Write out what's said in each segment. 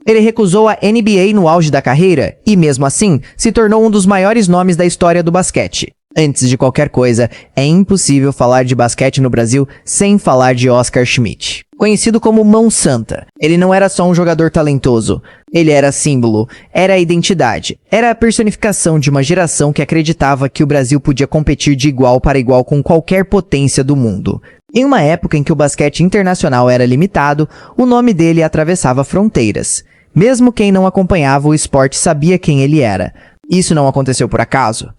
Ele recusou a NBA no auge da carreira e, mesmo assim, se tornou um dos maiores nomes da história do basquete. Antes de qualquer coisa, é impossível falar de basquete no Brasil sem falar de Oscar Schmidt. Conhecido como Mão Santa, ele não era só um jogador talentoso. Ele era símbolo, era a identidade, era a personificação de uma geração que acreditava que o Brasil podia competir de igual para igual com qualquer potência do mundo. Em uma época em que o basquete internacional era limitado, o nome dele atravessava fronteiras. Mesmo quem não acompanhava o esporte sabia quem ele era. Isso não aconteceu por acaso.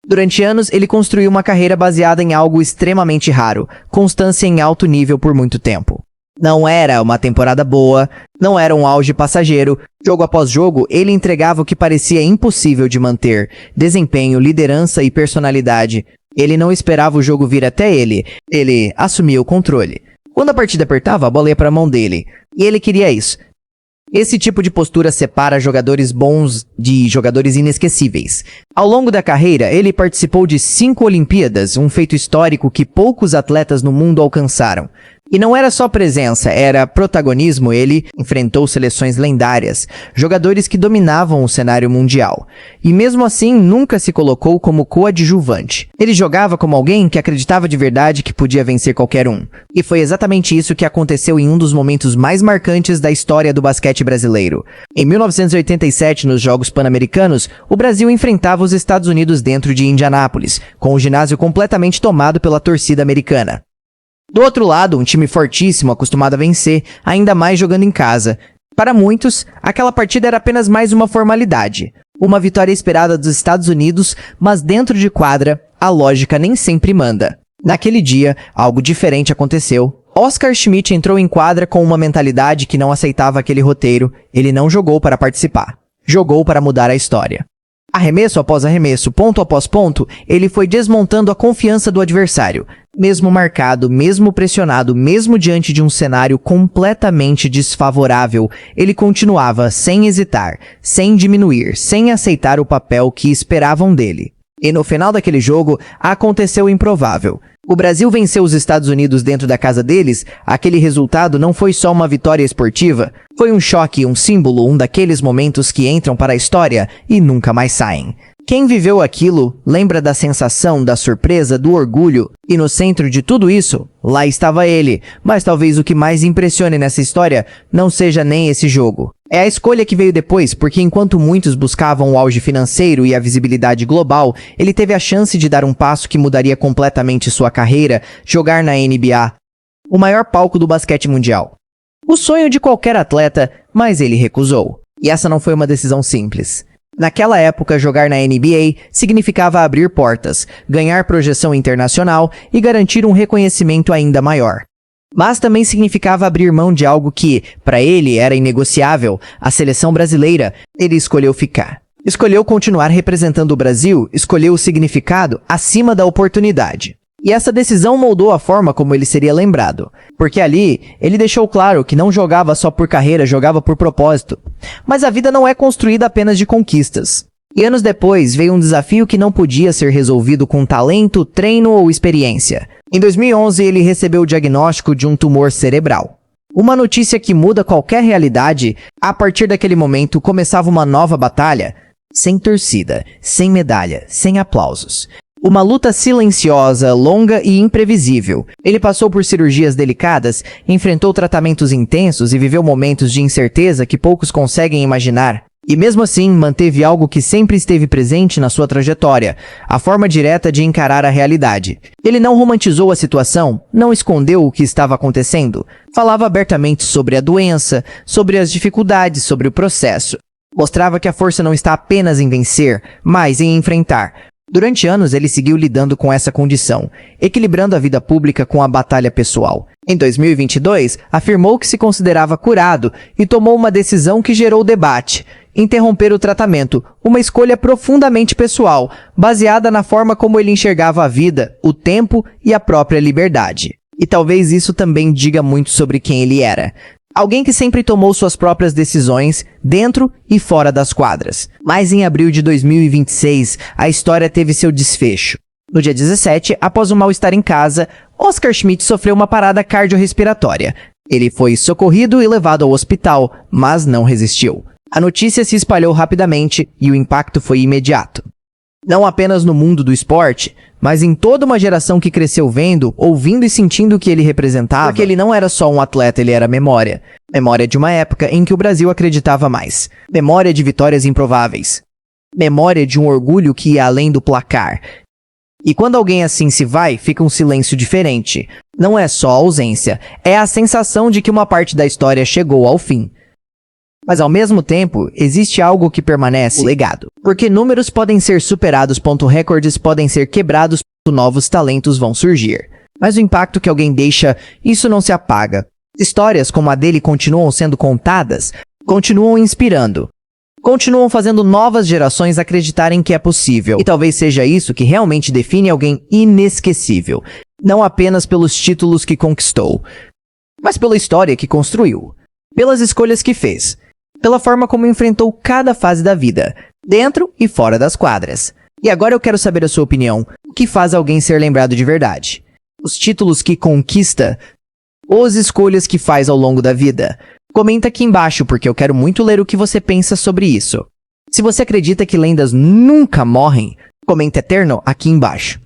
Durante anos, ele construiu uma carreira baseada em algo extremamente raro, constância em alto nível por muito tempo. Não era uma temporada boa, não era um auge passageiro. Jogo após jogo, ele entregava o que parecia impossível de manter: desempenho, liderança e personalidade. Ele não esperava o jogo vir até ele assumia o controle. Quando a partida apertava, a bola ia para a mão dele. E ele queria isso. Esse tipo de postura separa jogadores bons de jogadores inesquecíveis. Ao longo da carreira, ele participou de 5 Olimpíadas, um feito histórico que poucos atletas no mundo alcançaram. E não era só presença, era protagonismo. Ele enfrentou seleções lendárias, jogadores que dominavam o cenário mundial. E mesmo assim, nunca se colocou como coadjuvante. Ele jogava como alguém que acreditava de verdade que podia vencer qualquer um. E foi exatamente isso que aconteceu em um dos momentos mais marcantes da história do basquete brasileiro. Em 1987, nos Jogos Pan-Americanos, o Brasil enfrentava os Estados Unidos dentro de Indianápolis, com o ginásio completamente tomado pela torcida americana. Do outro lado, um time fortíssimo, acostumado a vencer, ainda mais jogando em casa. Para muitos, aquela partida era apenas mais uma formalidade. Uma vitória esperada dos Estados Unidos, mas dentro de quadra, a lógica nem sempre manda. Naquele dia, algo diferente aconteceu. Oscar Schmidt entrou em quadra com uma mentalidade que não aceitava aquele roteiro. Ele não jogou para participar. Jogou para mudar a história. Arremesso após arremesso, ponto após ponto, ele foi desmontando a confiança do adversário. Mesmo marcado, mesmo pressionado, mesmo diante de um cenário completamente desfavorável, ele continuava sem hesitar, sem diminuir, sem aceitar o papel que esperavam dele. E no final daquele jogo, aconteceu o improvável. O Brasil venceu os Estados Unidos dentro da casa deles. Aquele resultado não foi só uma vitória esportiva. Foi um choque, um símbolo, um daqueles momentos que entram para a história e nunca mais saem. Quem viveu aquilo lembra da sensação, da surpresa, do orgulho. E no centro de tudo isso, lá estava ele. Mas talvez o que mais impressione nessa história não seja nem esse jogo. É a escolha que veio depois, porque enquanto muitos buscavam o auge financeiro e a visibilidade global, ele teve a chance de dar um passo que mudaria completamente sua carreira: jogar na NBA, o maior palco do basquete mundial. O sonho de qualquer atleta, mas ele recusou. E essa não foi uma decisão simples. Naquela época, jogar na NBA significava abrir portas, ganhar projeção internacional e garantir um reconhecimento ainda maior. Mas também significava abrir mão de algo que, para ele, era inegociável: a seleção brasileira. Ele escolheu ficar. Escolheu continuar representando o Brasil, escolheu o significado acima da oportunidade. E essa decisão moldou a forma como ele seria lembrado. Porque ali, ele deixou claro que não jogava só por carreira, jogava por propósito. Mas a vida não é construída apenas de conquistas. E anos depois, veio um desafio que não podia ser resolvido com talento, treino ou experiência. Em 2011, ele recebeu o diagnóstico de um tumor cerebral. Uma notícia que muda qualquer realidade. A partir daquele momento, começava uma nova batalha. Sem torcida, sem medalha, sem aplausos. Uma luta silenciosa, longa e imprevisível. Ele passou por cirurgias delicadas, enfrentou tratamentos intensos e viveu momentos de incerteza que poucos conseguem imaginar. E mesmo assim, manteve algo que sempre esteve presente na sua trajetória: a forma direta de encarar a realidade. Ele não romantizou a situação, não escondeu o que estava acontecendo. Falava abertamente sobre a doença, sobre as dificuldades, sobre o processo. Mostrava que a força não está apenas em vencer, mas em enfrentar. Durante anos, ele seguiu lidando com essa condição, equilibrando a vida pública com a batalha pessoal. Em 2022, afirmou que se considerava curado e tomou uma decisão que gerou debate: interromper o tratamento, uma escolha profundamente pessoal, baseada na forma como ele enxergava a vida, o tempo e a própria liberdade. E talvez isso também diga muito sobre quem ele era. Alguém que sempre tomou suas próprias decisões, dentro e fora das quadras. Mas em abril de 2026, a história teve seu desfecho. No dia 17, após um mal-estar em casa, Oscar Schmidt sofreu uma parada cardiorrespiratória. Ele foi socorrido e levado ao hospital, mas não resistiu. A notícia se espalhou rapidamente e o impacto foi imediato. Não apenas no mundo do esporte, mas em toda uma geração que cresceu vendo, ouvindo e sentindo o que ele representava. Porque ele não era só um atleta, ele era memória. Memória de uma época em que o Brasil acreditava mais. Memória de vitórias improváveis. Memória de um orgulho que ia além do placar. E quando alguém assim se vai, fica um silêncio diferente. Não é só a ausência, é a sensação de que uma parte da história chegou ao fim. Mas ao mesmo tempo, existe algo que permanece: o legado. Porque números podem ser superados, recordes podem ser quebrados, novos talentos vão surgir. Mas o impacto que alguém deixa, isso não se apaga. Histórias como a dele continuam sendo contadas, continuam inspirando. Continuam fazendo novas gerações acreditarem que é possível. E talvez seja isso que realmente define alguém inesquecível. Não apenas pelos títulos que conquistou, mas pela história que construiu. Pelas escolhas que fez. Pela forma como enfrentou cada fase da vida, dentro e fora das quadras. E agora eu quero saber a sua opinião. O que faz alguém ser lembrado de verdade? Os títulos que conquista? Ou as escolhas que faz ao longo da vida? Comenta aqui embaixo, porque eu quero muito ler o que você pensa sobre isso. Se você acredita que lendas nunca morrem, comenta eterno aqui embaixo.